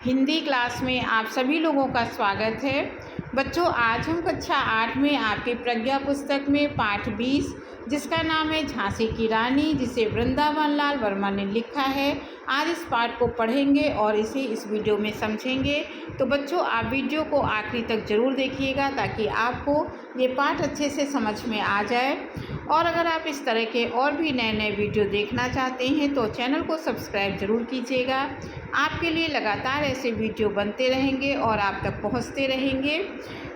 Hindi class में आप सभी लोगों का स्वागत है। बच्चों, आज हम कक्षा 8 में आपकी प्रज्ञा पुस्तक में पाठ 20 जिसका नाम है झांसी की रानी, जिसे वृंदावन लाल वर्मा ने लिखा है, आज इस पाठ को पढ़ेंगे और इसे इस वीडियो में समझेंगे। तो बच्चों, आप वीडियो को आखिरी तक ज़रूर देखिएगा ताकि आपको ये पाठ अच्छे से समझ में आ जाए। और अगर आप इस तरह के और भी नए नए वीडियो देखना चाहते हैं तो चैनल को सब्सक्राइब ज़रूर कीजिएगा। आपके लिए लगातार ऐसे वीडियो बनते रहेंगे और आप तक पहुंचते रहेंगे।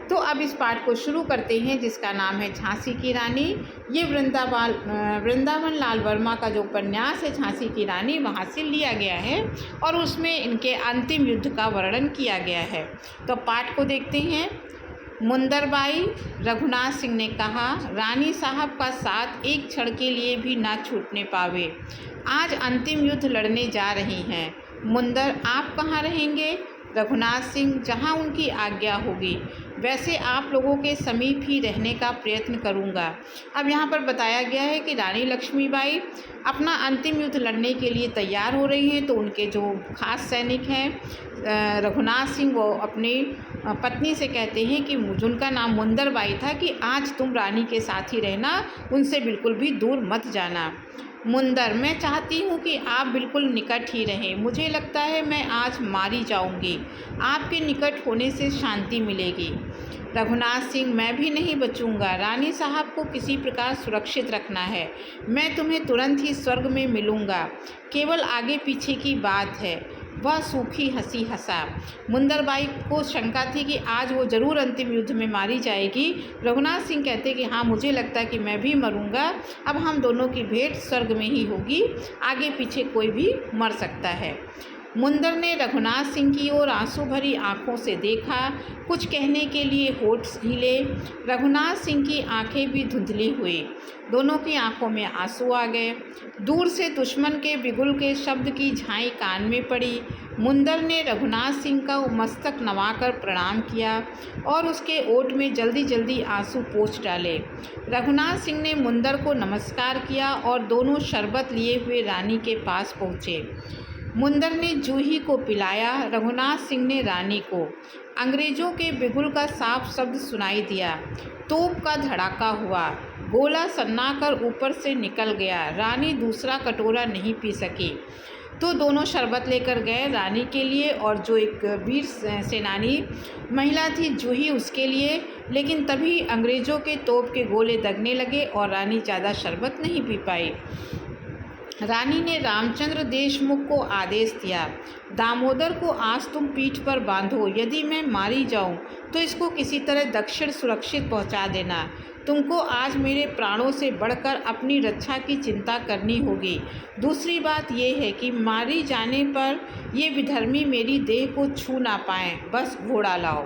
तो अब इस पाठ को शुरू करते हैं जिसका नाम है झांसी की रानी। ये वृंदावन लाल वर्मा का जो उपन्यास है झांसी की रानी, वहाँ से लिया गया है और उसमें इनके अंतिम युद्ध का वर्णन किया गया है। तो पाठ को देखते हैं। मुंदरबाई रघुनाथ सिंह ने कहा, रानी साहब का साथ एक क्षण के लिए भी ना छूटने पावे। आज अंतिम युद्ध लड़ने जा रही हैं। मुंदर, आप कहाँ रहेंगे? रघुनाथ सिंह, जहाँ उनकी आज्ञा होगी। वैसे आप लोगों के समीप ही रहने का प्रयत्न करूँगा। अब यहाँ पर बताया गया है कि रानी लक्ष्मीबाई अपना अंतिम युद्ध लड़ने के लिए तैयार हो रही हैं। तो उनके जो खास सैनिक हैं रघुनाथ सिंह, वो अपनी पत्नी से कहते हैं कि उनका नाम मुंदरबाई था कि आज तुम रानी के साथ ही रहना, उनसे बिल्कुल भी दूर मत जाना। मुंदर, मैं चाहती हूँ कि आप बिल्कुल निकट ही रहें। मुझे लगता है मैं आज मारी जाऊँगी। आपके निकट होने से शांति मिलेगी। रघुनाथ सिंह, मैं भी नहीं बचूँगा। रानी साहब को किसी प्रकार सुरक्षित रखना है। मैं तुम्हें तुरंत ही स्वर्ग में मिलूँगा। केवल आगे पीछे की बात है। वह सूखी हंसी हंसा। मुंदरबाई को शंका थी कि आज वो ज़रूर अंतिम युद्ध में मारी जाएगी। रघुनाथ सिंह कहते कि हाँ, मुझे लगता है कि मैं भी मरूंगा। अब हम दोनों की भेंट स्वर्ग में ही होगी, आगे पीछे कोई भी मर सकता है। मुंदर ने रघुनाथ सिंह की ओर आंसू भरी आंखों से देखा। कुछ कहने के लिए होठ हिले। रघुनाथ सिंह की आंखें भी धुंधली हुई। दोनों की आंखों में आंसू आ गए। दूर से दुश्मन के बिगुल के शब्द की झाई कान में पड़ी। मुंदर ने रघुनाथ सिंह का मस्तक नवाकर प्रणाम किया और उसके ओठ में जल्दी जल्दी आंसू पोंछ डाले। रघुनाथ सिंह ने मुंदर को नमस्कार किया और दोनों शरबत लिए हुए रानी के पास पहुँचे। मुंदर ने जूही को पिलाया, रघुनाथ सिंह ने रानी को। अंग्रेजों के बिगुल का साफ शब्द सुनाई दिया। तोप का धड़ाका हुआ। गोला सन्नाकर ऊपर से निकल गया। रानी दूसरा कटोरा नहीं पी सकी। तो दोनों शरबत लेकर गए रानी के लिए और जो एक वीर सेनानी महिला थी जूही, उसके लिए। लेकिन तभी अंग्रेज़ों के तोप के गोले दगने लगे और रानी ज़्यादा शरबत नहीं पी पाई। रानी ने रामचंद्र देशमुख को आदेश दिया, दामोदर को आज तुम पीठ पर बांधो। यदि मैं मारी जाऊं तो इसको किसी तरह दक्षिण सुरक्षित पहुंचा देना। तुमको आज मेरे प्राणों से बढ़कर अपनी रक्षा की चिंता करनी होगी। दूसरी बात यह है कि मारी जाने पर ये विधर्मी मेरी देह को छू ना पाएँ। बस घोड़ा लाओ।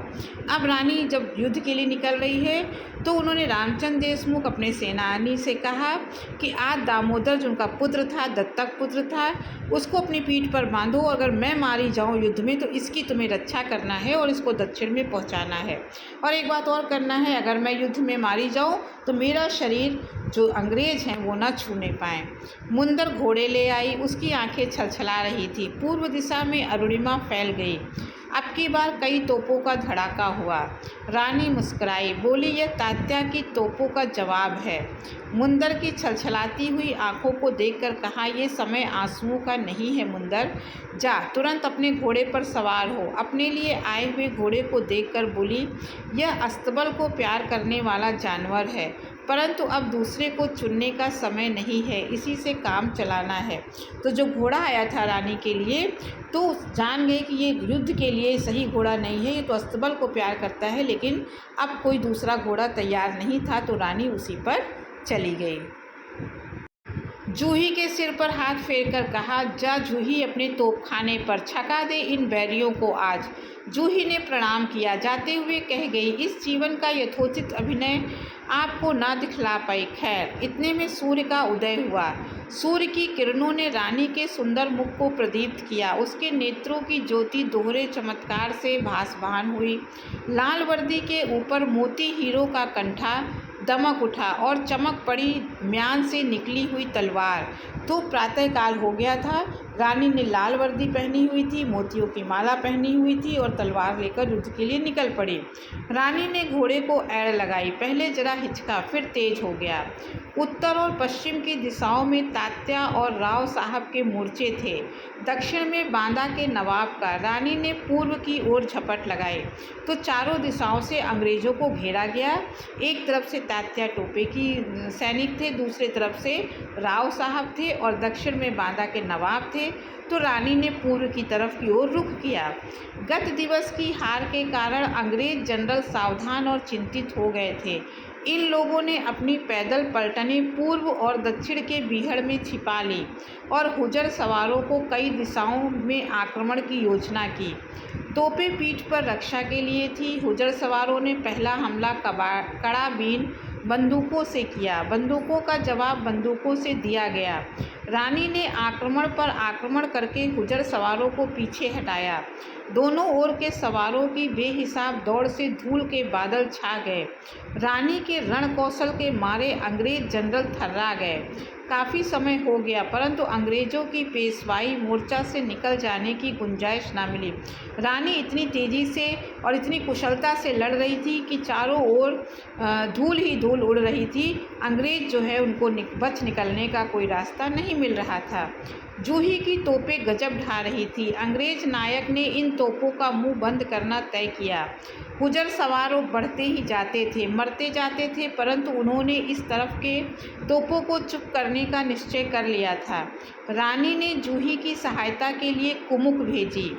अब रानी जब युद्ध के लिए निकल रही है तो उन्होंने रामचंद्र देशमुख अपने सेनानी से कहा कि आज दामोदर, जो उनका पुत्र था, दत्तक पुत्र था, उसको अपनी पीठ पर बांधो। अगर मैं मारी जाऊं युद्ध में तो इसकी तुम्हें रक्षा करना है और इसको दक्षिण में पहुंचाना है। और एक बात और करना है, अगर मैं युद्ध में मारी जाऊं तो मेरा शरीर जो अंग्रेज हैं वो ना छूने पाएँ। मुंदर घोड़े ले आई। उसकी आंखें छलछला रही थी। पूर्व दिशा में अरुणिमा फैल गई। अब की बार कई तोपों का धड़ाका हुआ। रानी मुस्कुराई, बोली, यह तात्या की तोपों का जवाब है। मुंदर की छलछलाती हुई आंखों को देखकर कहा, यह समय आंसुओं का नहीं है मुंदर। जा, तुरंत अपने घोड़े पर सवार हो। अपने लिए आए हुए घोड़े को देखकर बोली, यह अस्तबल को प्यार करने वाला जानवर है, परंतु अब दूसरे को चुनने का समय नहीं है, इसी से काम चलाना है। तो जो घोड़ा आया था रानी के लिए, तो जान गए कि ये युद्ध के लिए सही घोड़ा नहीं है, ये तो अस्तबल को प्यार करता है। लेकिन अब कोई दूसरा घोड़ा तैयार नहीं था तो रानी उसी पर चली गई। जूही के सिर पर हाथ फेरकर कहा, जा जूही, अपने तोपखाने पर छका दे इन बैरियों को आज। जूही ने प्रणाम किया। जाते हुए कह गई, इस जीवन का यथोचित अभिनय आपको ना दिखला पाई। खैर, इतने में सूर्य का उदय हुआ। सूर्य की किरणों ने रानी के सुंदर मुख को प्रदीप्त किया। उसके नेत्रों की ज्योति दोहरे चमत्कार से भासमान हुई। लाल वर्दी के ऊपर मोती हीरो का कंठा दमक उठा और चमक पड़ी म्यान से निकली हुई तलवार। तो प्रातःकाल हो गया था। रानी ने लाल वर्दी पहनी हुई थी, मोतियों की माला पहनी हुई थी और तलवार लेकर युद्ध के लिए निकल पड़ी। रानी ने घोड़े को ऐड़ लगाई, पहले जरा हिचका, फिर तेज हो गया। उत्तर और पश्चिम की दिशाओं में तात्या और राव साहब के मोर्चे थे, दक्षिण में बांदा के नवाब का। रानी ने पूर्व की ओर झपट लगाई तो चारों दिशाओं से अंग्रेज़ों को घेरा गया। एक तरफ से तात्या टोपे की सैनिक थे, दूसरी तरफ से राव साहब थे और दक्षिण में बांदा के नवाब थे। तो रानी ने पूर्व की तरफ की ओर रुख किया। गत दिवस की हार के कारण अंग्रेज जनरल सावधान और चिंतित हो गए थे। इन लोगों ने अपनी पैदल पलटनें पूर्व और दक्षिण के बीहड़ में छिपा ली और हुजर सवारों को कई दिशाओं में आक्रमण की योजना की। तोपें पीठ पर रक्षा के लिए थी। हुजर सवारों ने पहला हमला कड़ाबीन बंदूकों से किया। बंदूकों का जवाब बंदूकों से दिया गया। रानी ने आक्रमण पर आक्रमण करके हुजर सवारों को पीछे हटाया। दोनों ओर के सवारों की बेहिसाब दौड़ से धूल के बादल छा गए। रानी के रण कौशल के मारे अंग्रेज जनरल थर्रा गए। काफ़ी समय हो गया परंतु अंग्रेज़ों की पेशवाई मोर्चा से निकल जाने की गुंजाइश ना मिली। रानी इतनी तेज़ी से और इतनी कुशलता से लड़ रही थी कि चारों ओर धूल ही धूल उड़ रही थी। अंग्रेज़ जो है उनको बच निकलने का कोई रास्ता नहीं मिल रहा था। जूही की तोपें गजब ढा रही थी। अंग्रेज नायक ने इन तोपों का मुंह बंद करना तय किया। हुजर सवारों बढ़ते ही जाते थे, मरते जाते थे, परंतु उन्होंने इस तरफ के तोपों को चुप करने का निश्चय कर लिया था। रानी ने जूही की सहायता के लिए कुमुक भेजी।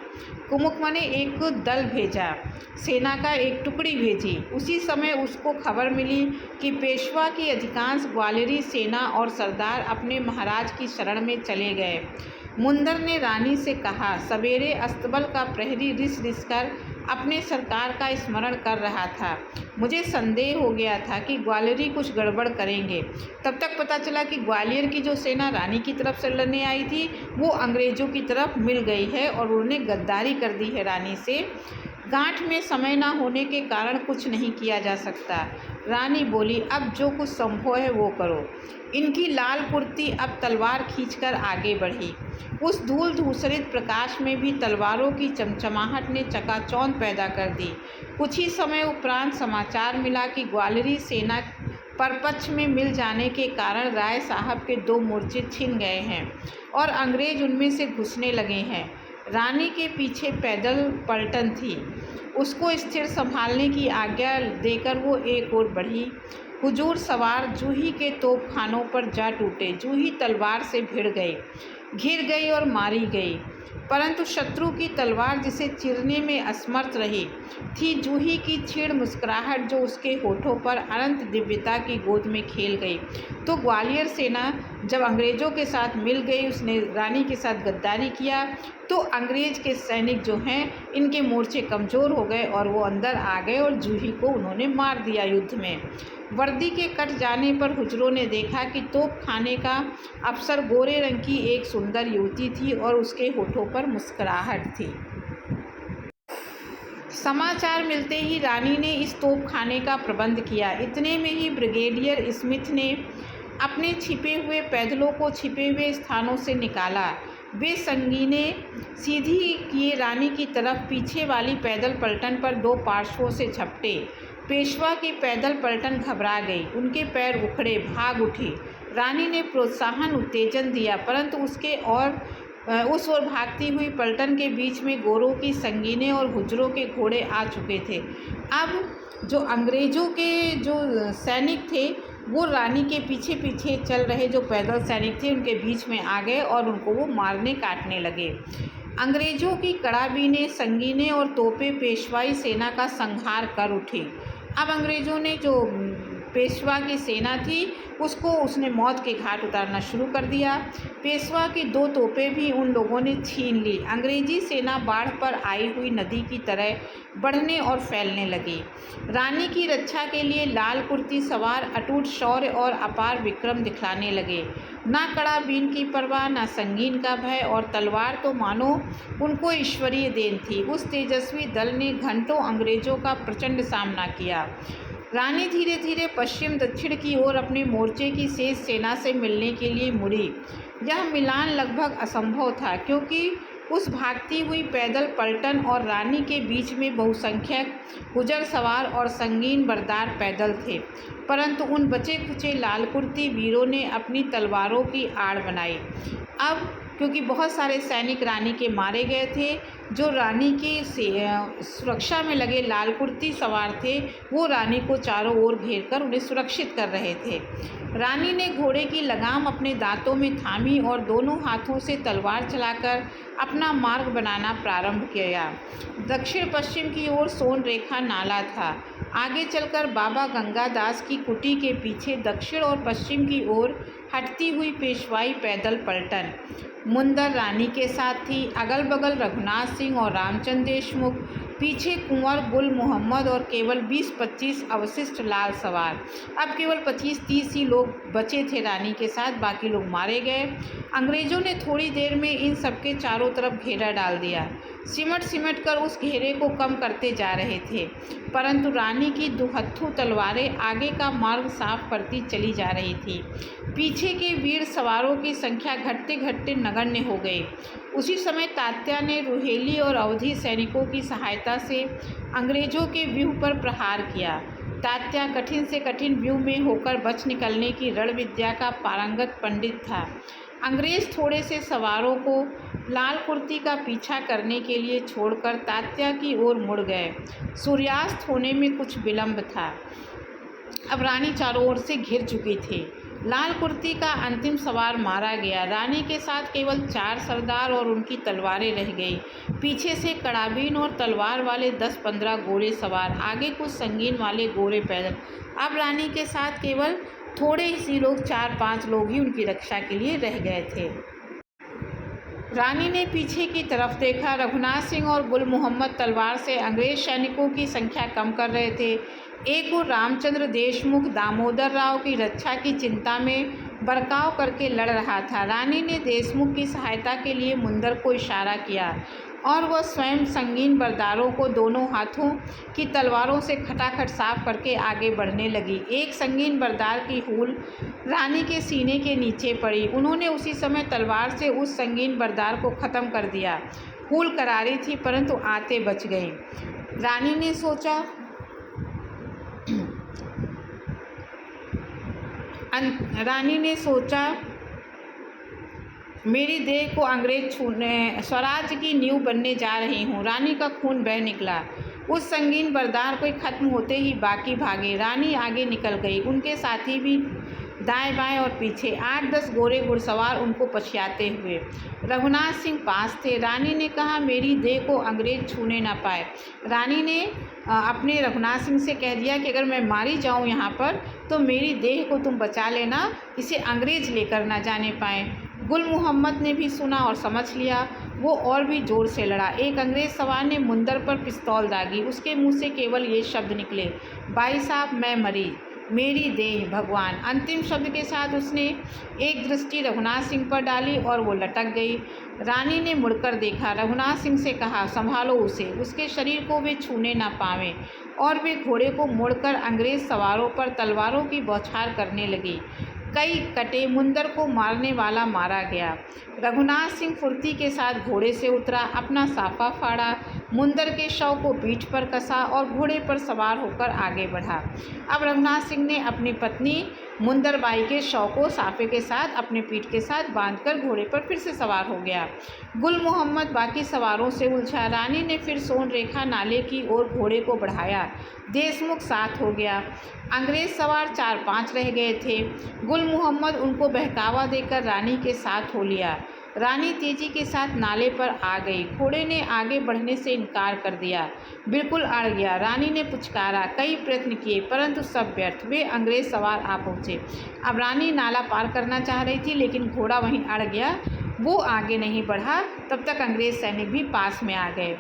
कुमुक माने एक दल भेजा, सेना का एक टुकड़ी भेजी। उसी समय उसको खबर मिली कि पेशवा की अधिकांश ग्वालियरी सेना और सरदार अपने महाराज की शरण में चले गए। मुंदर ने रानी से कहा, सवेरे अस्तबल का प्रहरी रिस रिस कर अपने सरकार का स्मरण कर रहा था। मुझे संदेह हो गया था कि ग्वालियरी कुछ गड़बड़ करेंगे। तब तक पता चला कि ग्वालियर की जो सेना रानी की तरफ से लड़ने आई थी वो अंग्रेज़ों की तरफ मिल गई है और उन्होंने गद्दारी कर दी है रानी से। गांठ में समय ना होने के कारण कुछ नहीं किया जा सकता। रानी बोली, अब जो कुछ संभव है वो करो। इनकी लाल कुर्ती अब तलवार खींचकर आगे बढ़ी। उस धूल धूसरित प्रकाश में भी तलवारों की चमचमाहट ने चकाचौंध पैदा कर दी। कुछ ही समय उपरांत समाचार मिला कि ग्वालियरी सेना परपक्ष में मिल जाने के कारण राय साहब के 2 मोर्चे छिन गए हैं और अंग्रेज उनमें से घुसने लगे हैं। रानी के पीछे पैदल पलटन थी। उसको स्थिर संभालने की आज्ञा देकर वो एक ओर बढ़ी। हुजूर सवार जूही के तोपखानों पर जा टूटे। जूही तलवार से भिड़ गई, घिर गई और मारी गई, परंतु शत्रु की तलवार जिसे चीरने में असमर्थ रही थी। जूही की क्षीण मुस्कुराहट जो उसके होठों पर अनंत दिव्यता की गोद में खेल गई। तो ग्वालियर सेना जब अंग्रेज़ों के साथ मिल गई, उसने रानी के साथ गद्दारी किया, तो अंग्रेज़ के सैनिक जो हैं इनके मोर्चे कमज़ोर हो गए और वो अंदर आ गए और जूही को उन्होंने मार दिया युद्ध में। वर्दी के कट जाने पर हुजरों ने देखा कि तोप खाने का अफसर गोरे रंग की एक सुंदर युवती थी और उसके होठों पर मुस्कुराहट थी। समाचार मिलते ही रानी ने इस तोप खाने का प्रबंध किया। इतने में ही ब्रिगेडियर स्मिथ ने अपने छिपे हुए पैदलों को छिपे हुए स्थानों से निकाला। वे संगीने सीधी किए रानी की तरफ पीछे वाली पैदल पलटन पर 2 पार्श्वों से झपटे। पेशवा की पैदल पलटन घबरा गई, उनके पैर उखड़े, भाग उठी। रानी ने प्रोत्साहन उत्तेजन दिया, परंतु उस ओर भागती हुई पलटन के बीच में गोरों की संगीने और हुजरों के घोड़े आ चुके थे। अब जो अंग्रेज़ों के जो सैनिक थे वो रानी के पीछे पीछे चल रहे जो पैदल सैनिक थे उनके बीच में आ गए और उनको वो मारने काटने लगे। अंग्रेज़ों की कड़ाबीनें, संगीनें और तोपें पेशवाई सेना का संहार कर उठी। अब अंग्रेज़ों ने जो पेशवा की सेना थी उसने मौत के घाट उतारना शुरू कर दिया। पेशवा की 2 तोपें भी उन लोगों ने छीन ली। अंग्रेजी सेना बाढ़ पर आई हुई नदी की तरह बढ़ने और फैलने लगी। रानी की रक्षा के लिए लाल कुर्ती सवार अटूट शौर्य और अपार विक्रम दिखलाने लगे। ना कड़ाबीन की परवाह, ना संगीन का भय, और तलवार तो मानो उनको ईश्वरीय देन थी। उस तेजस्वी दल ने घंटों अंग्रेज़ों का प्रचंड सामना किया। रानी धीरे धीरे पश्चिम दक्षिण की ओर अपने मोर्चे की शेष सेना से मिलने के लिए मुड़ी। यह मिलान लगभग असंभव था, क्योंकि उस भागती हुई पैदल पलटन और रानी के बीच में बहुसंख्यक गुजर सवार और संगीन बरदार पैदल थे। परंतु उन बचे खुचे लाल कुर्ती वीरों ने अपनी तलवारों की आड़ बनाई। अब क्योंकि बहुत सारे सैनिक रानी के मारे गए थे, जो रानी की सुरक्षा में लगे लाल कुर्ती सवार थे, वो रानी को चारों ओर घेरकर उन्हें सुरक्षित कर रहे थे। रानी ने घोड़े की लगाम अपने दांतों में थामी और दोनों हाथों से तलवार चलाकर अपना मार्ग बनाना प्रारंभ किया। दक्षिण पश्चिम की ओर सोन रेखा नाला था। आगे चलकर बाबा गंगादास की कुटी के पीछे दक्षिण और पश्चिम की ओर हटती हुई पेशवाई पैदल पलटन मुंदर रानी के साथ थी। अगल बगल रघुनाथ सिंह और रामचंद्र देशमुख, पीछे कुंवर गुल मोहम्मद और केवल 20-25 अवशिष्ट लाल सवार। अब केवल 25-30 ही लोग बचे थे रानी के साथ, बाकी लोग मारे गए। अंग्रेज़ों ने थोड़ी देर में इन सबके चारों तरफ घेरा डाल दिया। सिमट कर उस घेरे को कम करते जा रहे थे, परंतु रानी की दुहत्थू तलवारें आगे का मार्ग साफ करती चली जा रही थी। पीछे के वीर सवारों की संख्या घटते घटते नगण्य हो गई। उसी समय तात्या ने रुहेली और अवधी सैनिकों की सहायता से अंग्रेज़ों के व्यूह पर प्रहार किया। तात्या कठिन से कठिन व्यूह में होकर बच निकलने की रण विद्या का पारंगत पंडित था। अंग्रेज़ थोड़े से सवारों को लाल कुर्ती का पीछा करने के लिए छोड़कर तात्या की ओर मुड़ गए। सूर्यास्त होने में कुछ विलंब था। अब रानी चारों ओर से घिर चुकी थी। लाल कुर्ती का अंतिम सवार मारा गया। रानी के साथ केवल 4 सरदार और उनकी तलवारें रह गई। पीछे से कड़ाबीन और तलवार वाले 10-15 गोरे सवार, आगे कुछ संगीन वाले गोरे पैदल। अब रानी के साथ केवल थोड़े ही लोग, 4-5 लोग ही उनकी रक्षा के लिए रह गए थे। रानी ने पीछे की तरफ देखा। रघुनाथ सिंह और गुल मोहम्मद तलवार से अंग्रेज सैनिकों की संख्या कम कर रहे थे। एक और रामचंद्र देशमुख दामोदर राव की रक्षा की चिंता में बर्ताव करके लड़ रहा था। रानी ने देशमुख की सहायता के लिए मुंदर को इशारा किया और वह स्वयं संगीन बरदारों को दोनों हाथों की तलवारों से खटाखट साफ करके आगे बढ़ने लगी। एक संगीन बरदार की हूल रानी के सीने के नीचे पड़ी। उन्होंने उसी समय तलवार से उस संगीन बरदार को ख़त्म कर दिया। हूल करारी थी, परंतु आते बच गई। रानी ने सोचा मेरी देह को अंग्रेज छूने स्वराज्य की नींव बनने जा रही हूँ। रानी का खून बह निकला। उस संगीन बरदार को खत्म होते ही बाकी भागे। रानी आगे निकल गई, उनके साथी भी दाएं बाएं और पीछे। 8-10 गोरे घुड़सवार उनको पछियाते हुए। रघुनाथ सिंह पास थे। रानी ने कहा, मेरी देह को अंग्रेज छूने ना पाए। रानी ने अपने रघुनाथ सिंह से कह दिया कि अगर मैं मारी जाऊं यहाँ पर तो मेरी देह को तुम बचा लेना, इसे अंग्रेज लेकर ना जाने पाएँ। गुल मोहम्मद ने भी सुना और समझ लिया। वो और भी ज़ोर से लड़ा। एक अंग्रेज़ सवार ने मुंदर पर पिस्तौल दागी। उसके मुंह से केवल ये शब्द निकले, भाई साहब मैं मरी, मेरी देह भगवान। अंतिम शब्द के साथ उसने एक दृष्टि रघुनाथ सिंह पर डाली और वो लटक गई। रानी ने मुड़कर देखा, रघुनाथ सिंह से कहा, संभालो उसे, उसके शरीर को वे छूने ना पावें। और वे घोड़े को मोड़कर अंग्रेज़ सवारों पर तलवारों की बौछार करने लगी। कई कटे। मुंदर को मारने वाला मारा गया। रघुनाथ सिंह फुर्ती के साथ घोड़े से उतरा, अपना साफा फाड़ा, मुंदर के शव को पीठ पर कसा और घोड़े पर सवार होकर आगे बढ़ा। अब रघुनाथ सिंह ने अपनी पत्नी मुंदरबाई के शव को साफे के साथ अपने पीठ के साथ बांधकर घोड़े पर फिर से सवार हो गया। गुल मोहम्मद बाकी सवारों से उलझा। रानी ने फिर सोन रेखा नाले की ओर घोड़े को बढ़ाया। देशमुख साथ हो गया। अंग्रेज सवार 4-5 रह गए थे। गुल मोहम्मद उनको बहकावा देकर रानी के साथ हो लिया। रानी तेजी के साथ नाले पर आ गई। घोड़े ने आगे बढ़ने से इनकार कर दिया, बिल्कुल अड़ गया। रानी ने पुचकारा, कई प्रयत्न किए, परंतु सब व्यर्थ। वे अंग्रेज सवार आ पहुँचे। अब रानी नाला पार करना चाह रही थी, लेकिन घोड़ा वहीं अड़ गया। वो आगे नहीं बढ़ा। तब तक अंग्रेज सैनिक भी पास में आ गए।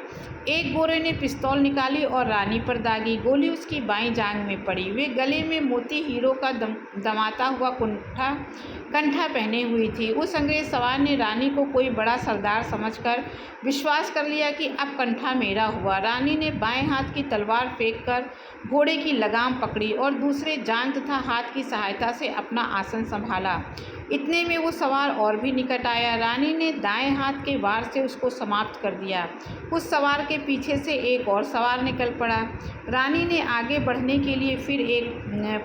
एक गोरे ने पिस्तौल निकाली और रानी पर दागी। गोली उसकी बाईं जांघ में पड़ी। वे गले में मोती हीरो का दमाता हुआ कंठा पहने हुई थी। उस अंग्रेज सवार ने रानी को कोई बड़ा सरदार समझकर विश्वास कर लिया कि अब कंठा मेरा हुआ। रानी ने बाएं हाथ की तलवार फेंककर घोड़े की लगाम पकड़ी और दूसरे जांघ तथा हाथ की सहायता से अपना आसन संभाला। इतने में वो सवार और भी निकट आया। रानी ने दाएं हाथ के वार से उसको समाप्त कर दिया। उस सवार के पीछे से एक और सवार निकल पड़ा। रानी ने आगे बढ़ने के लिए फिर एक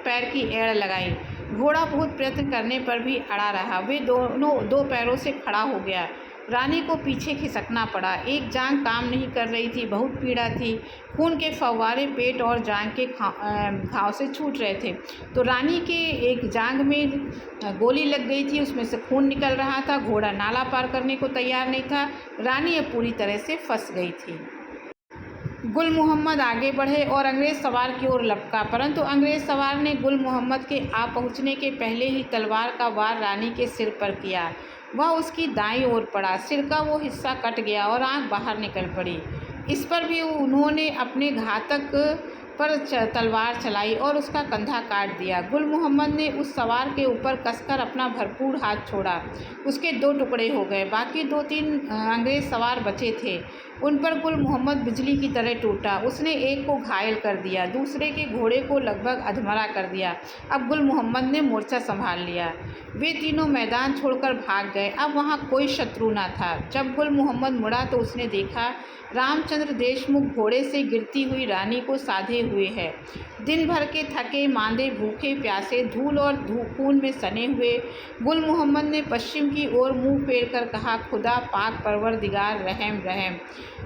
पैर की एड़ लगाई। घोड़ा बहुत प्रयत्न करने पर भी अड़ा रहा। वे दोनों दो पैरों से खड़ा हो गया। रानी को पीछे खिसकना पड़ा। एक जांघ काम नहीं कर रही थी, बहुत पीड़ा थी। खून के फव्वारे पेट और जांघ के घाव से छूट रहे थे। तो रानी के एक जांघ में गोली लग गई थी, उसमें से खून निकल रहा था। घोड़ा नाला पार करने को तैयार नहीं था। रानी अब पूरी तरह से फंस गई थी। गुल मोहम्मद आगे बढ़े और अंग्रेज़ सवार की ओर लपका, परंतु अंग्रेज़ सवार ने गुल मोहम्मद के आ पहुँचने के पहले ही तलवार का वार रानी के सिर पर किया। वह उसकी दाईं ओर पड़ा। सिर का वो हिस्सा कट गया और आंख बाहर निकल पड़ी। इस पर भी उन्होंने अपने घातक पर तलवार चलाई और उसका कंधा काट दिया। गुल मोहम्मद ने उस सवार के ऊपर कसकर अपना भरपूर हाथ छोड़ा। उसके दो टुकड़े हो गए। बाकी 2-3 अंग्रेज़ सवार बचे थे। उन पर गुल मोहम्मद बिजली की तरह टूटा। उसने एक को घायल कर दिया, दूसरे के घोड़े को लगभग अधमरा कर दिया। अब गुल मोहम्मद ने मोर्चा संभाल लिया। वे तीनों मैदान छोड़कर भाग गए। अब वहाँ कोई शत्रु न था। जब गुल मोहम्मद मुड़ा तो उसने देखा रामचंद्र देशमुख घोड़े से गिरती हुई रानी को साधे हुए है। दिन भर के थके मांदे, भूखे प्यासे, धूल और खून में सने हुए गुल मोहम्मद ने पश्चिम की ओर मुंह फेर कर कहा, खुदा पाक परवरदिगार रहम रहम।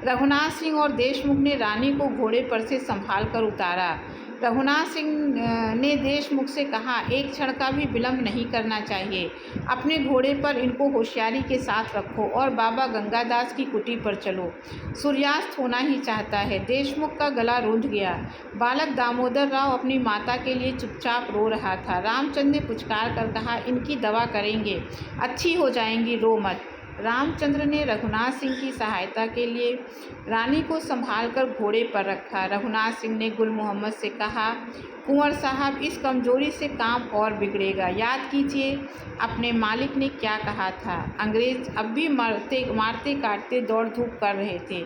रघुनाथ सिंह और देशमुख ने रानी को घोड़े पर से संभाल कर उतारा। रघुनाथ सिंह ने देशमुख से कहा, एक क्षण का भी विलंब नहीं करना चाहिए। अपने घोड़े पर इनको होशियारी के साथ रखो और बाबा गंगादास की कुटी पर चलो। सूर्यास्त होना ही चाहता है। देशमुख का गला रूंध गया। बालक दामोदर राव अपनी माता के लिए चुपचाप रो रहा था। रामचंद्र ने पुचकार कर कहा, इनकी दवा करेंगे, अच्छी हो जाएंगी, रो मत। रामचंद्र ने रघुनाथ सिंह की सहायता के लिए रानी को संभालकर घोड़े पर रखा। रघुनाथ सिंह ने गुल मोहम्मद से कहा, कुंवर साहब, इस कमजोरी से काम और बिगड़ेगा। याद कीजिए अपने मालिक ने क्या कहा था। अंग्रेज अब भी मारते काटते दौड़ धूप कर रहे थे।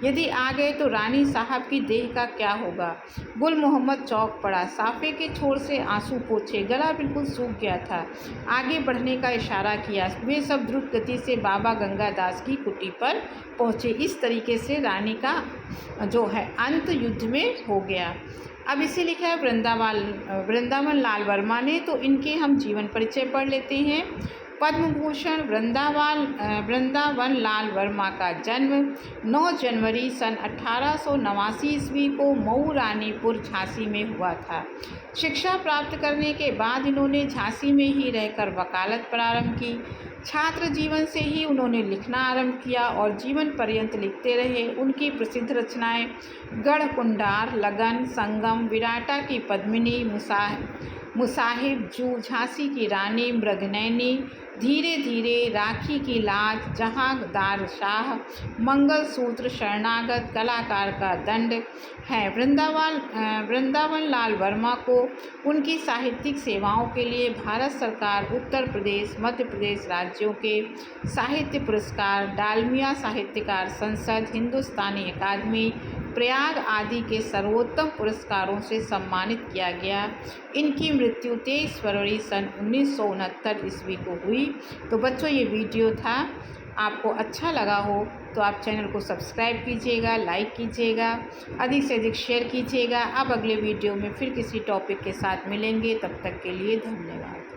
यदि आ गए तो रानी साहब की देह का क्या होगा। गुल मोहम्मद चौंक पड़ा। साफे के छोर से आंसू पोंछे, गला बिल्कुल सूख गया था। आगे बढ़ने का इशारा किया। वे सब द्रुत गति से बाबा गंगादास की कुटी पर पहुँचे। इस तरीके से रानी का जो है अंत युद्ध में हो गया। अब इसे लिखा है वृंदावन लाल वर्मा ने। तो इनके हम जीवन परिचय पढ़ लेते हैं। पद्म भूषण वृंदावन लाल वर्मा का जन्म 9 जनवरी सन 1889 ईस्वी को मऊ रानीपुर झांसी में हुआ था। शिक्षा प्राप्त करने के बाद इन्होंने झांसी में ही रहकर वकालत प्रारंभ की। छात्र जीवन से ही उन्होंने लिखना आरंभ किया और जीवन पर्यंत लिखते रहे। उनकी प्रसिद्ध रचनाएं गढ़कुंडार, लगन, संगम, विराटा की पद्मिनी, मुसाहिब जू, झांसी की रानी, मृगनयनी, धीरे धीरे, राखी की लाज, जहांदार शाह, मंगलसूत्र, शरणागत, कलाकार का दंड है। वृंदावन लाल वर्मा को उनकी साहित्यिक सेवाओं के लिए भारत सरकार, उत्तर प्रदेश, मध्य प्रदेश राज्यों के साहित्य पुरस्कार, डालमिया साहित्यकार संसद, हिंदुस्तानी अकादमी, प्रयाग आदि के सर्वोत्तम पुरस्कारों से सम्मानित किया गया। इनकी मृत्यु 23 फरवरी सन 1969 ईस्वी को हुई। तो बच्चों, ये वीडियो था। आपको अच्छा लगा हो तो आप चैनल को सब्सक्राइब कीजिएगा, लाइक कीजिएगा, अधिक से अधिक शेयर कीजिएगा। अब अगले वीडियो में फिर किसी टॉपिक के साथ मिलेंगे। तब तक के लिए धन्यवाद।